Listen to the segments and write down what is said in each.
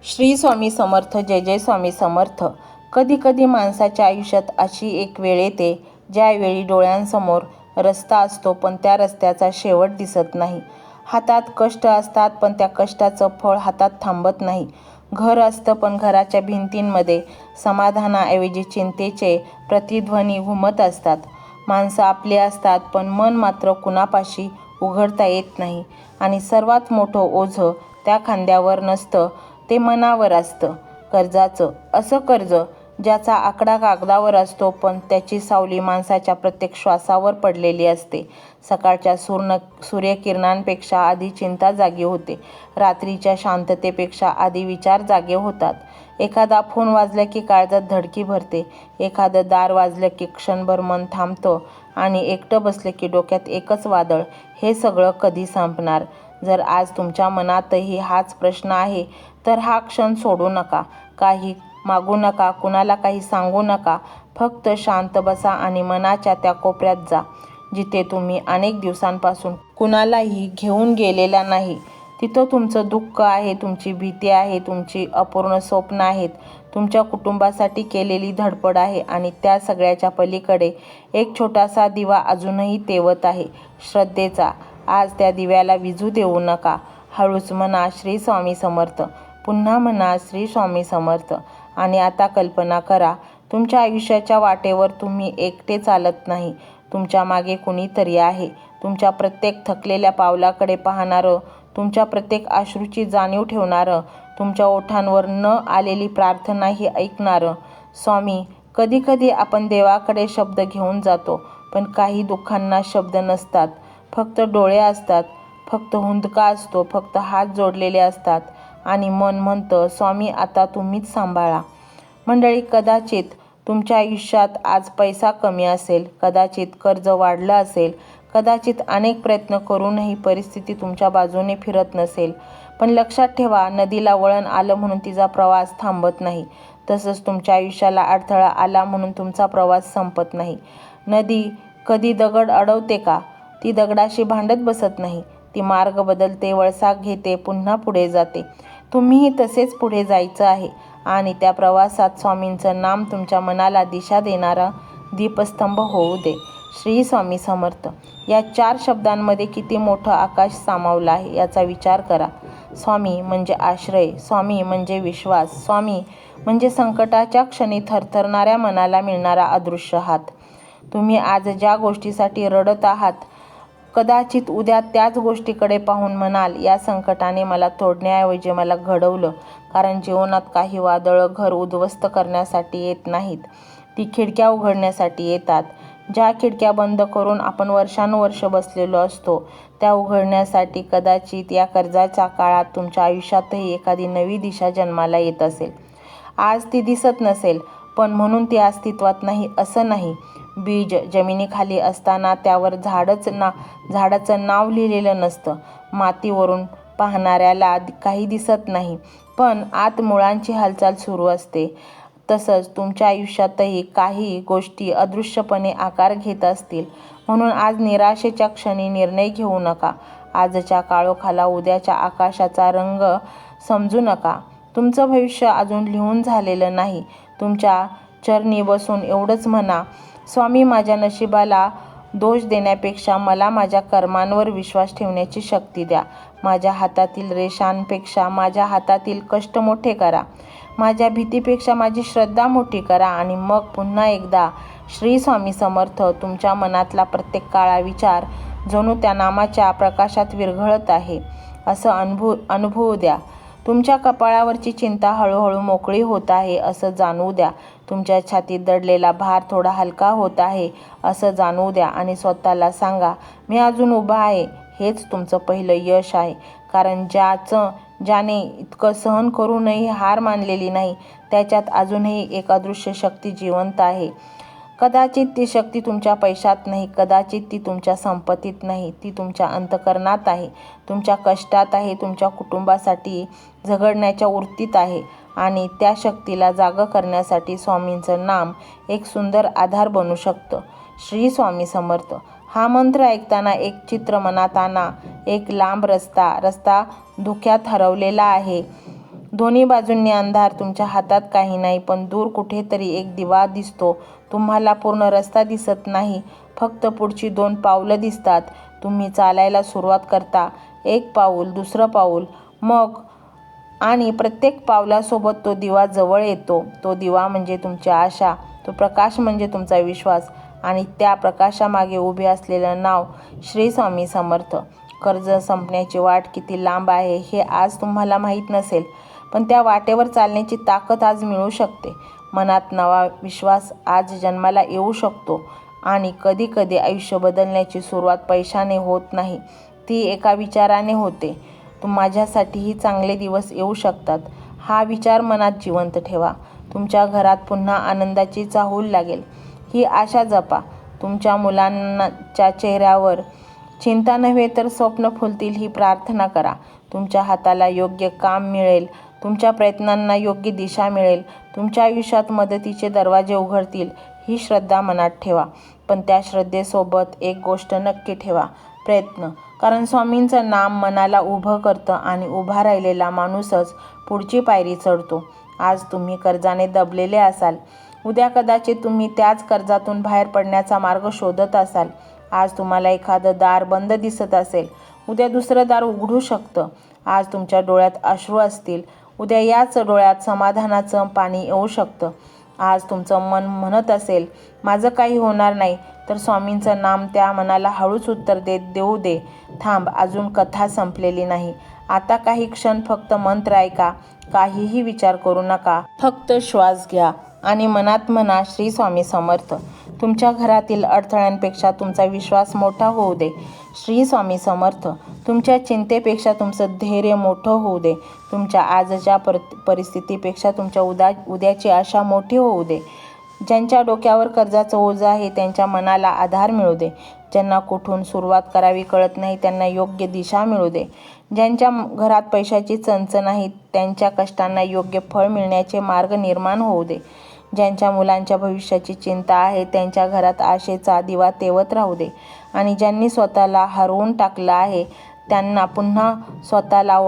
श्री स्वामी समर्थ. जय जय स्वामी समर्थ. कधी कधी माणसाच्या आयुष्यात अशी एक वेळ येते ज्यावेळी डोळ्यांसमोर रस्ता असतो पण त्या रस्त्याचा शेवट दिसत नाही. हातात कष्ट असतात पण त्या कष्टाचं फळ हातात थांबत नाही. घर असतं पण घराच्या भिंतींमध्ये समाधानाऐवजी चिंतेचे प्रतिध्वनी घुमत असतात. माणसं आपली असतात पण मन मात्र कुणापाशी उघडता येत नाही. आणि सर्वात मोठं ओझं त्या खांद्यावर नसतं, ते मनावर असतं. कर्जाचं. असं कर्ज ज्याचा आकडा कागदावर असतो पण त्याची सावली माणसाच्या प्रत्येक श्वासावर पडलेली असते. सकाळच्या सूर्यकिरणांपेक्षा आधी चिंता जागी होते. रात्रीच्या शांततेपेक्षा आधी विचार जागे होतात. एखादा फोन वाजला की काळजात धडकी भरते. एखादं दार वाजलं की क्षणभर मन थांबतं आणि एकटं बसलं की डोक्यात एकच वादळ, हे सगळं कधी संपणार? जर आज तुमच्या मनातही हाच प्रश्न आहे तर हा क्षण सोडू नका. काही मागू नका, कुणाला काही सांगू नका. फक्त शांत बसा आणि मनाच्या त्या कोपऱ्यात जा जिथे तुम्ही अनेक दिवसांपासून कुणालाही घेऊन गेलेला नाही. तिथं तुमचं दुःख आहे, तुमची भीती आहे, तुमची अपूर्ण स्वप्न आहेत, तुमच्या कुटुंबासाठी केलेली धडपड आहे आणि त्या सगळ्याच्या पलीकडे एक छोटासा दिवा अजूनही तेवत आहे, श्रद्धेचा. आज त्या दिव्याला विझू देऊ नका. हळूच म्हणा श्री स्वामी समर्थ. पुन्हा म्हणा श्री स्वामी समर्थ. आणि आता कल्पना करा, तुमच्या आयुष्याच्या वाटेवर तुम्ही एकटे चालत नाही. तुमच्या मागे कुणीतरी आहे. तुमच्या प्रत्येक थकलेल्या पावलाकडे पाहणारं, तुमच्या प्रत्येक अश्रूची जाणीव ठेवणारं, तुमच्या ओठांवर न आलेली प्रार्थनाही ऐकणारं. स्वामी. कधी कधी आपण देवाकडे शब्द घेऊन जातो पण काही दुःखांना शब्द नसतात, फक्त डोळे असतात, फक्त हुंदका असतो, फक्त हात जोडलेले असतात आणि मन म्हणतं स्वामी आता तुम्हीच सांभाळा. मंडळी, कदाचित तुमच्या आयुष्यात आज पैसा कमी असेल, कदाचित कर्ज वाढलं असेल, कदाचित अनेक प्रयत्न करूनही परिस्थिती तुमच्या बाजूने फिरत नसेल. पण लक्षात ठेवा, नदीला वळण आलं म्हणून तिचा प्रवास थांबत नाही. तसंच तुमच्या आयुष्याला अडथळा आला म्हणून तुमचा प्रवास संपत नाही. नदी कधी दगड अडवते का? ती दगडाशी भांडत बसत नाही. ती मार्ग बदलते, वळसा घेते, पुन्हा पुढे जाते. तुम्हीही तसेच पुढे जायचं आहे आणि त्या प्रवासात स्वामींचं नाम तुमच्या मनाला दिशा देणारा दीपस्तंभ होऊ दे. श्री स्वामी समर्थ. या 4 शब्दांमध्ये किती मोठं आकाश सामावलं आहे याचा विचार करा. स्वामी म्हणजे आश्रय, स्वामी म्हणजे विश्वास, स्वामी म्हणजे संकटाच्या क्षणी थरथरणाऱ्या मनाला मिळणारा अदृश्य हात. तुम्ही आज ज्या गोष्टीसाठी रडत आहात, कदाचित उद्या त्याच गोष्टीकडे पाहून म्हणाल या संकटाने मला तोडण्याऐवजी मला घडवलं. कारण जीवनात काही वादळं घर उद्ध्वस्त करण्यासाठी येत नाहीत, ती खिडक्या उघडण्यासाठी येतात. ज्या खिडक्या बंद करून आपण वर्षानुवर्ष बसलेलो असतो त्या उघडण्यासाठी. कदाचित या कर्जाच्या काळात तुमच्या आयुष्यातही एखादी नवी दिशा जन्माला येत असेल. आज ती दिसत नसेल पण म्हणून ती अस्तित्वात नाही असं नाही. बीज जमिनीखाली असताना त्यावर झाडाचं नाव लिहिलेलं नसतं. मातीवरून पाहणाऱ्याला काही दिसत नाही पण आत मुळांची हालचाल सुरू असते. तसंच तुमच्या आयुष्यातही काही गोष्टी अदृश्यपणे आकार घेत असतील. म्हणून आज निराशेच्या क्षणी निर्णय घेऊ नका. आजच्या काळोखाला उद्याच्या आकाशाचा रंग समजू नका. तुमचं भविष्य अजून लिहून झालेलं नाही. तुमच्या चरणी बसून एवढंच म्हणा, स्वामी माझ्या नशिबाला दोष देण्यापेक्षा मला माझ्या कर्मांवर विश्वास ठेवण्याची शक्ती द्या. माझ्या हातातील रेषांपेक्षा माझ्या हातातील कष्ट मोठे करा. माझ्या भीतीपेक्षा माझी श्रद्धा मोठी करा. आणि मग पुन्हा एकदा श्री स्वामी समर्थ. तुमच्या मनातला प्रत्येक काळा विचार जणू त्या नामाच्या प्रकाशात विरघळत आहे असं अनुभवू द्या. तुमच्या कपाळावरची चिंता हळूहळू मोकळी होत आहे असं जाणवू द्या. तुमच्या छातीत दडलेला भार थोडा हलका होत आहे असं जाणवू द्या. आणि स्वतःला सांगा, मी अजून उभा आहे. हेच तुमचं पहिलं यश आहे. कारण ज्याने इतकं सहन करूनही हार मानलेली नाही त्याच्यात अजूनही एक अदृश्य शक्ती जिवंत आहे. कदाचित ती शक्ती तुमच्या पैशात नाही, कदाचित ती तुमच्या संपत्तीत नाही, ती तुमच्या अंतःकरणात आहे, तुमच्या कष्टात आहे, तुमच्या कुटुंबासाठी झगडण्याच्या वृत्तीत आहे. आणि त्या शक्तीला जागं करण्यासाठी स्वामींचं नाम एक सुंदर आधार बनू शकतं. श्री स्वामी समर्थ. हा मंत्र ऐकताना एक चित्र मनात आणा. एक लांब रस्ता धुक्यात हरवलेला आहे. दोन्ही बाजूंनी अंधार, तुमच्या हातात काही नाही, पण दूर कुठेतरी एक दिवा दिसतो. तुम्हाला पूर्ण रस्ता दिसत नाही, फक्त पुढची 2 पावलं दिसतात. तुम्ही चालायला सुरुवात करता. 1 पाऊल, दुसरं पाऊल, मग आणि प्रत्येक पावलासोबत तो दिवा जवळ येतो. तो दिवा म्हणजे तुमची आशा, तो प्रकाश म्हणजे तुमचा विश्वास, आणि त्या प्रकाशामागे उभे असलेलं नाव श्री स्वामी समर्थ. कर्ज संपण्याची वाट किती लांब आहे हे आज तुम्हाला माहीत नसेल, पण त्या वाटेवर चालण्याची ताकद आज मिळू शकते. मनात नवा विश्वास आज जन्माला येऊ शकतो. आणि कधी-कधी आयुष्य बदलण्याची सुरुवात पैशाने होत नाही, ती एका विचाराने होते. माझ्यासाठीही चांगले दिवस येऊ शकतात, हा विचार मनात जिवंत ठेवा. तुमच्या घरात पुन्हा आनंदाची चाहूल लागेल, ही आशा जपा. तुमच्या मुलांच्या चेहऱ्यावर चिंता नव्हे तर स्वप्न फुलतील ही प्रार्थना करा. तुमच्या हाताला योग्य काम मिळेल, तुमच्या प्रयत्नांना योग्य दिशा मिळेल, तुमच्या आयुष्यात मदतीचे दरवाजे उघडतील ही श्रद्धा मनात ठेवा. पण त्या श्रद्धेसोबत एक गोष्ट नक्की ठेवा, प्रयत्न. कारण स्वामींचं नाम मनाला उभं करतं आणि उभा राहिलेला माणूसच पुढची पायरी चढतो. आज तुम्ही कर्जाने दबलेले असाल, उद्या कदाचित तुम्ही त्याच कर्जातून बाहेर पडण्याचा मार्ग शोधत असाल. आज तुम्हाला एखादं दार बंद दिसत असेल, उद्या दुसरं दार उघडू शकतं. आज तुमच्या डोळ्यात अश्रू असतील, उद्या याच डोळ्यात समाधानाचं पाणी येऊ शकतं. आज तुमचं मन म्हणत असेल माझं काही होणार नाही, तर स्वामींचं नाम त्या मनाला हळूच उत्तर देऊ दे, थांब, अजून कथा संपलेली नाही. आता काही क्षण फक्त मंत्र ऐका, काहीही विचार करू नका, फक्त श्वास घ्या आणि मनात म्हणा श्री स्वामी समर्थ. तुमच्या घरातील अडथळ्यांपेक्षा तुमचा विश्वास मोठा होऊ दे. श्री स्वामी समर्थ. तुमच्या चिंतेपेक्षा तुमचं धैर्य मोठं होऊ दे. तुमच्या आजच्या परिस्थितीपेक्षा तुमच्या उद्याची आशा मोठी होऊ दे. ज्यांच्या डोक्यावर कर्जाचं ओझं आहे त्यांच्या मनाला आधार मिळू दे. ज्यांना कुठून सुरुवात करावी कळत नाही त्यांना योग्य दिशा मिळू दे. ज्यांच्या घरात पैशाची चणचण नाही त्यांच्या कष्टांना योग्य फळ मिळण्याचे मार्ग निर्माण होऊ दे. ज्यांच्या मुलांच्या भविष्याची चिंता आहे त्यांच्या घरात आशेचा दिवा तेवत राहू दे. आणि ज्यांनी स्वतःला हरवून टाकलं आहे त्यांना पुन्हा स्वतःला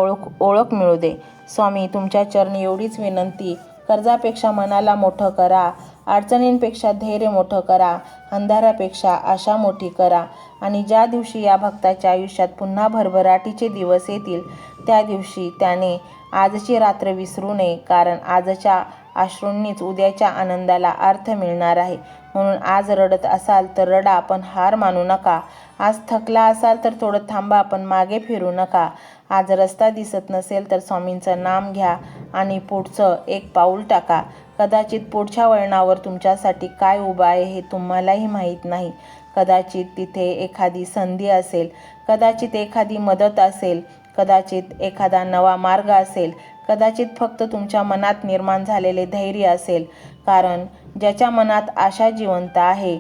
ओळख मिळू दे. स्वामी, तुमच्या चरणी एवढीच विनंती, कर्जापेक्षा मनाला मोठं करा, अडचणींपेक्षा धैर्य मोठं करा, अंधारापेक्षा आशा मोठी करा. आणि ज्या दिवशी या भक्ताच्या आयुष्यात पुन्हा भरभराटीचे दिवस येतील त्या दिवशी त्याने आजची रात्र विसरू नये, कारण आजच्या अश्रूंनीच उद्याच्या आनंदाला अर्थ मिळणार आहे. म्हणून आज रडत असाल तर रडा, पण हार मानू नका. आज थकला असाल तर थोडं थांबा, पण मागे फिरू नका. आज रस्ता दिसत नसेल तर स्वामींचं नाम घ्या आणि पुढचं एक पाऊल टाका. कदाचित पुढच्या वळणावर तुमच्यासाठी काय उभं आहे हे तुम्हालाही माहीत नाही. कदाचित तिथे एखादी संधी असेल, कदाचित एखादी मदत असेल, कदाचित एखादा नवा मार्ग असेल, कदाचित फक्त तुमच्या मनात निर्माण झालेले धैर्य असेल. कारण ज्याच्या मनात आशा जिवंत आहे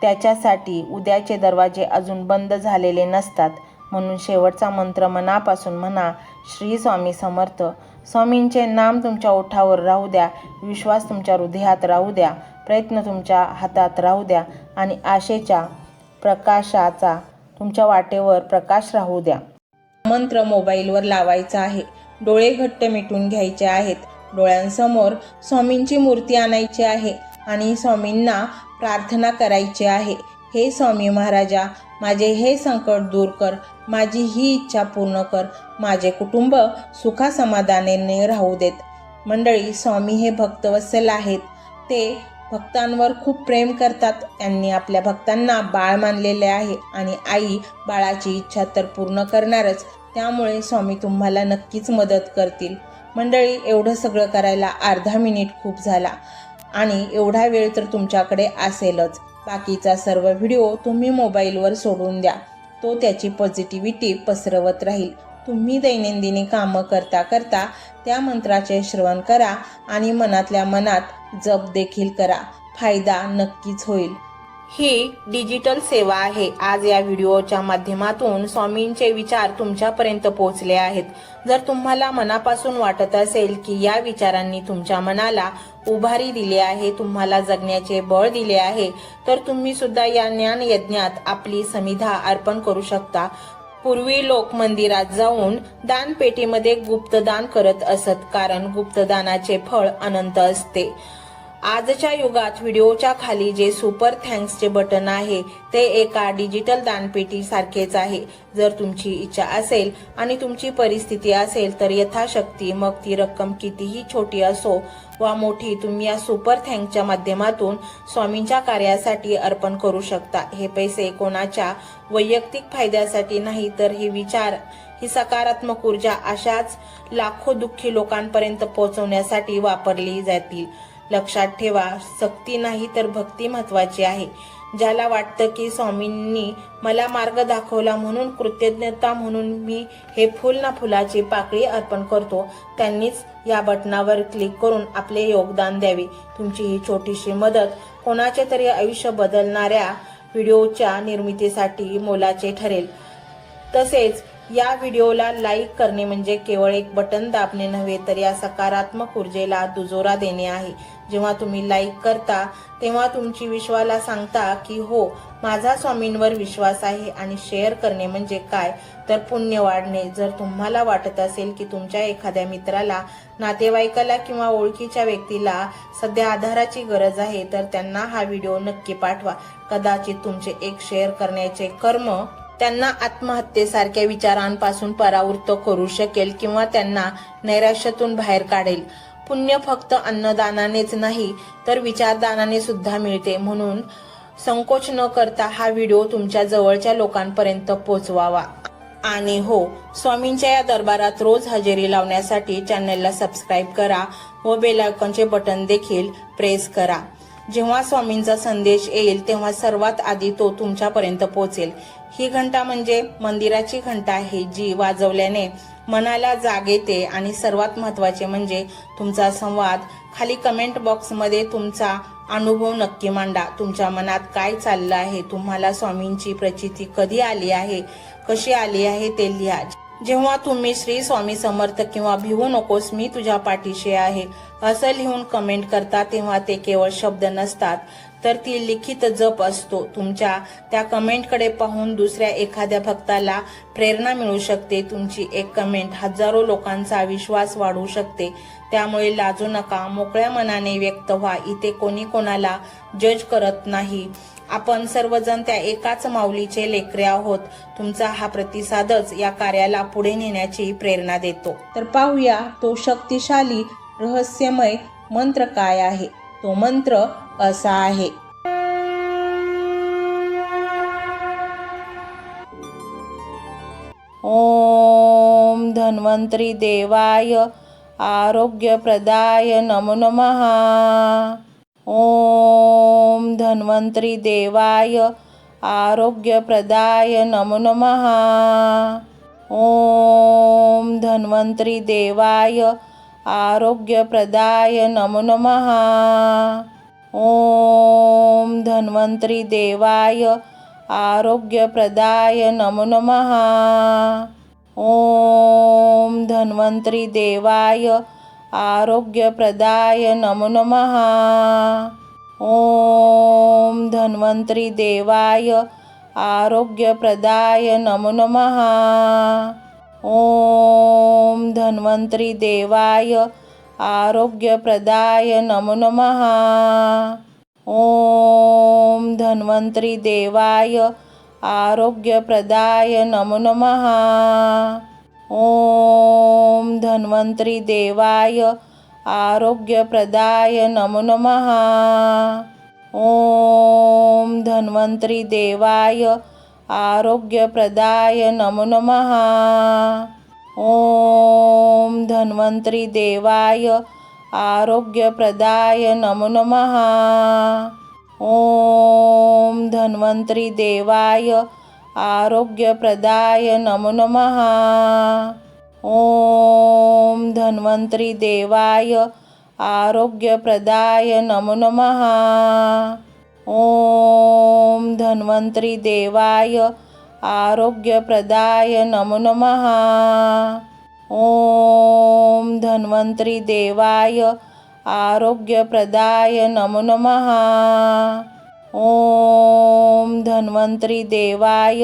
त्याच्यासाठी उद्याचे दरवाजे अजून बंद झालेले नसतात. म्हणून शेवटचा मंत्र मनापासून म्हणा, श्री स्वामी समर्थ. स्वामींचे नाम तुमच्या ओठावर राहू द्या, विश्वास तुमच्या हृदयात राहू द्या, प्रयत्न तुमच्या हातात राहू द्या आणि आशेच्या प्रकाशाचा तुमच्या वाटेवर प्रकाश राहू द्या. मंत्र मोबाईलवर लावायचा आहे. डोळे घट्ट मिटून घ्यायचे आहेत. डोळ्यांसमोर स्वामींची मूर्ती आणायची आहे आणि स्वामींना प्रार्थना करायची आहे. हे स्वामी महाराजा, माझे हे संकट दूर कर, माझी ही इच्छा पूर्ण कर, माझे कुटुंब सुखासमाधानाने राहू देत. मंडळी, स्वामी हे भक्तवत्सल आहेत. ते भक्तांवर खूप प्रेम करतात. त्यांनी आपल्या भक्तांना बाळ मानलेले आहे आणि आई बाळाची इच्छा तर पूर्ण करणारच. त्यामुळे स्वामी तुम्हाला नक्कीच मदत करतील. मंडळी, एवढं सगळं करायला अर्धा मिनिट खूप झाला आणि एवढा वेळ तर तुमच्याकडे असेलच. बाकीचा सर्व व्हिडिओ तुम्ही मोबाईलवर सोडून द्या. तो त्याची पॉझिटिव्हिटी पसरवत राहील. तुम्ही दैनंदिनी कामं करता करता त्या मंत्राचे श्रवण करा आणि मनातल्या मनात जप देखील करा. फायदा नक्कीच होईल. ही डिजिटल सेवा आहे. आज या व्हिडिओच्या माध्यमातून स्वामींचे विचार तुमच्यापर्यंत पोहोचले आहेत. जर तुम्हाला मनापासून वाटत असेल की या विचारांनी तुमच्या मनाला उभारी दिली आहे, तुम्हाला जगण्याचे बळ दिले आहे, तर तुम्ही सुद्धा या ज्ञान यज्ञात आपली समिधा अर्पण करू शकता. पूर्वी लोक मंदिरात जाऊन दानपेटीमध्ये गुप्तदान करत असत, कारण गुप्तदानाचे फळ अनंत असते. आजच्या युगात व्हिडिओच्या खाली जे सुपर थँक्सचे बटन आहे ते एका डिजिटल दानपेटी सारखेच आहे. जर तुमची इच्छा असेल आणि तुमची परिस्थिती असेल तर यथाशक्ती, मग ती रक्कम कितीही छोटी असो वा मोठी, तुम्ही या सुपर थँक्सच्या माध्यमातून स्वामींच्या कार्यासाठी अर्पण करू शकता. हे पैसे कोणाच्या वैयक्तिक फायद्यासाठी नाही, तर हे विचार, ही सकारात्मक ऊर्जा अशाच लाखो दुःखी लोकांपर्यंत पोहोचवण्यासाठी वापरली जातील. लक्षात ठेवा, सक्ती नाही तर भक्ती महत्वाची आहे. ज्याला वाटतं की स्वामींनी मला मार्ग दाखवला म्हणून कृतज्ञता म्हणून मी हे फुल ना फुलाची पाकळी अर्पण करतो, त्यांनीच या बटनावर क्लिक करून आपले योगदान द्यावे. तुमची ही छोटीशी मदत कोणाचे तरी आयुष्य बदलणाऱ्या व्हिडिओच्या निर्मितीसाठी मोलाचे ठरेल. तसेच या व्हिडिओला लाईक करणे म्हणजे केवळ एक बटन दाबणे नव्हे, तर या सकारात्मक ऊर्जेला दुजोरा देणे आहे. जेव्हा तुम्ही लाईक करता तेव्हा तुमची विश्वाला सांगता की हो, माझा स्वामींवर विश्वास आहे. आणि शेअर करणे म्हणजे काय, तर पुण्य वाढणे. जर तुम्हाला वाटत असेल की तुमच्या एखाद्या मित्राला, नातेवाईकाला किंवा ओळखीच्या व्यक्तीला सध्या आधाराची गरज आहे, तर त्यांना हा व्हिडिओ नक्की पाठवा. कदाचित तुमचे एक शेअर करण्याचे कर्म त्यांना आत्महत्येसारख्या विचारांपासून परावृत्त करू शकेल किंवा त्यांना नैराश्यातून बाहेर काढेल. पुण्य फक्त अन्नदानानेच नाही तर विचारदानाने सुद्धा मिळते. म्हणून संकोच न करता हा व्हिडिओ तुमच्या जवळच्या लोकांपर्यंत पोहोचवावा. आणि हो, स्वामींच्या या दरबारात रोज हजेरी लावण्यासाठी चॅनलला सबस्क्राईब करा व बेल आयकॉनचे बटन देखील प्रेस करा. जेव्हा स्वामींचा संदेश येईल तेव्हा सर्वात आधी तो तुमच्यापर्यंत पोहोचेल. ही घंटा म्हणजे मंदिराची घंटा आहे, जी वाजवल्याने मनाला जाग येते. आणि सर्वात महत्त्वाचे म्हणजे तुमचा संवाद. खाली कमेंट बॉक्समध्ये तुमचा अनुभव नक्की मांडा. तुमच्या मनात काय चाललं आहे, तुम्हाला स्वामींची प्रचिती कधी आली आहे, कशी आली आहे ते लिहा. जेव्हा तुम्ही श्री स्वामी समर्थ किंवा भिवू नकोस मी तुझ्या पाठीशी आहे असं लिहून कमेंट करता, तेव्हा ते केवळ शब्द नसतात, तर ती लिखित जप असतो. तुमच्या त्या कमेंटकडे पाहून दुसऱ्या एखाद्या भक्ताला प्रेरणा मिळू शकते. तुमची एक कमेंट हजारो लोकांचा विश्वास वाढवू शकते. त्यामुळे लाजू नका, मोकळ्या मनाने व्यक्त व्हा. इथे कोणी कोणाला जज करत नाही. आपण सर्वजण त्या एकाच माऊलीचे लेकरे आहोत. तुमचा हा प्रतिसादच या कार्याला पुढे नेण्याची प्रेरणा देतो. तर पाहूया तो शक्तिशाली रहस्यमय मंत्र काय आहे. तो मंत्र असा आहे. ओम धन्वंतरी देवाय आरोग्यप्रदाय नमो नमः. ओम धन्वंतरी देवाय आरोग्यप्रदाय नमो नमः. ओम धन्वंतरी देवाय आरोग्यप्रदाय नमो नमः. ओम धन्वंतरी देवाय आरोग्यप्रदाय नमो नमः. ओम धन्वंतरी देवाय आरोग्यप्रदाय नमो नमः. ओम धन्वंतरी देवाय आरोग्यप्रदाय नमो नमः. ओम धन्वंतरी देवाय आरोग्यप्रदाय नमो नमः. ओम धन्वंतरी देवाय आरोग्यप्रदाय नमो नमः. ओम धन्वंतरी देवाय आरोग्यप्रदाय नमो नमः. ओम धन्वंतरी देवाय आरोग्यप्रदाय नमो नमः. ओम धन्वंतरी देवाय आरोग्यप्रदाय नमो नमः. ओम धन्वंतरी देवाय आरोग्यप्रदाय नमो नमः. ओम धन्वंतरी देवाय आरोग्यप्रदाय नमो नमः. ओम धन्वंतरी देवाय आरोग्यप्रदाय नमो नमः. ओम धन्वंतरी देवाय आरोग्यप्रदाय नमो नमः. ओम धन्वंतरी देवाय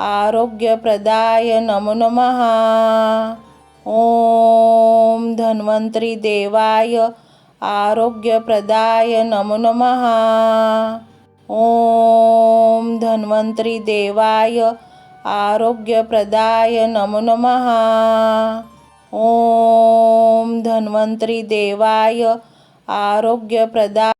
आरोग्यप्रदाय नमो नमः। ओम धन्वंतरी देवाय आरोग्यप्रदाय नमो नमः। ओम धन्वंतरी देवाय आरोग्यप्रदाय नमो नमः। ओम धन्वंतरी देवाय आरोग्यप्रदाय